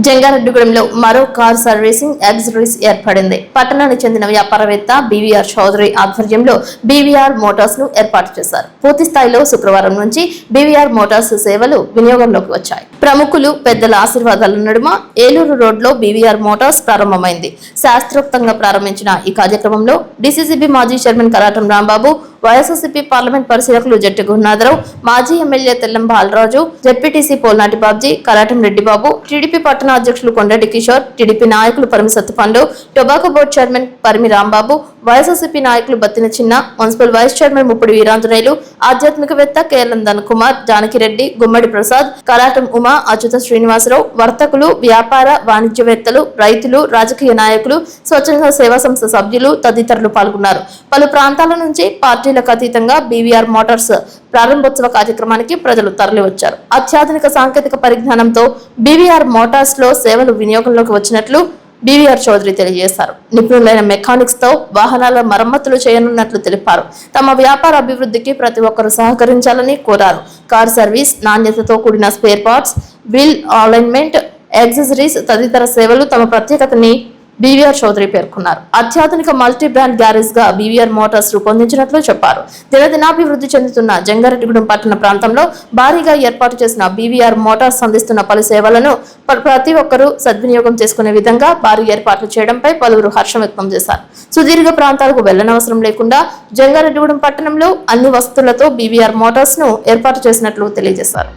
జంగారెడ్డిగూడెంలో మరో car servicing accessories ఏర్పడింది. పట్టణానికి చెందిన వ్యాపారవేత్త బీవీఆర్ చౌదరి ఆధ్వర్యంలో బీవీఆర్ మోటార్స్ ను ఏర్పాటు చేశారు. పూర్తి స్థాయిలో శుక్రవారం నుంచి బీవీఆర్ మోటార్స్ సేవలు వినియోగంలోకి వచ్చాయి. ప్రముఖులు పెద్దల ఆశీర్వాదాల నడుమ ఏలూరు రోడ్లో బీవీఆర్ మోటార్స్ ప్రారంభమైంది. శాస్త్రోక్తంగా ప్రారంభించిన ఈ కార్యక్రమంలో డీసీసీబీ మాజీ chairman Karatam Rambabu, YSRCP parliament పరిశీలకులు జట్టి గురునాథరావు, మాజీ MLA Tellam Balaraju, ZPTC Polnati Babji, Karatam Reddibabu, TDP పట్టణ అధ్యక్షులు కొండటి కిషోర్, టీడీపీ నాయకులు Parimi Sattupandu, tobacco board chairman Parimi Rambabu, YSRCP నాయకులు Battina Chinna, municipal vice chairman Muppudi Veeranjaneyulu, ఆధ్యాత్మికవేత్త కేఎల్ఎం ధనకుమార్, జానకిరెడ్డి, గుమ్మడి ప్రసాద్, కరాటం ఉమా, అచ్యుత శ్రీనివాసరావు, వర్తకులు, వ్యాపార వాణిజ్యవేత్తలు, రైతులు, రాజకీయ నాయకులు, స్వచ్ఛంద సేవా సంస్థ సభ్యులు తదితరులు పాల్గొన్నారు. పలు ప్రాంతాల నుంచి పార్టీలకు అతీతంగా బీవీఆర్ మోటార్స్ ప్రారంభోత్సవ కార్యక్రమానికి ప్రజలు తరలివచ్చారు. అత్యాధునిక సాంకేతిక పరిజ్ఞానంతో బీవీఆర్ మోటార్స్ లో సేవలు వినియోగంలోకి వచ్చినట్లు బీవీఆర్ చౌదరి తెలియజేశారు. నిపుణులైన మెకానిక్స్ తో వాహనాల మరమ్మతులు చేయనున్నట్లు తెలిపారు. తమ వ్యాపార అభివృద్ధికి ప్రతి ఒక్కరూ సహకరించాలని కోరారు. కార్ సర్వీస్, నాణ్యతతో కూడిన spare parts, wheel alignment, accessories తదితర సేవలు తమ ప్రత్యేకతని బీవీఆర్ చౌదరి పేర్కొన్నారు. అత్యాధునిక మల్టీ బ్రాండ్ గ్యారేజ్ గా బీవీఆర్ మోటార్స్ రూపొందించినట్లు చెప్పారు. దినదినాభివృద్ధి చెందుతున్న జంగారెడ్డిగూడెం పట్టణ ప్రాంతంలో భారీగా ఏర్పాటు చేసిన బీవీఆర్ మోటార్స్ అందిస్తున్న పలు సేవలను ప్రతి ఒక్కరూ సద్వినియోగం చేసుకునే విధంగా భారీ ఏర్పాట్లు చేయడంపై పలువురు హర్షం వ్యక్తం చేశారు. సుదీర్ఘ ప్రాంతాలకు వెళ్లనవసరం లేకుండా జంగారెడ్డిగూడెం పట్టణంలో అన్ని వసతులతో బీవీఆర్ మోటార్స్ ను ఏర్పాటు చేసినట్లు తెలియజేశారు.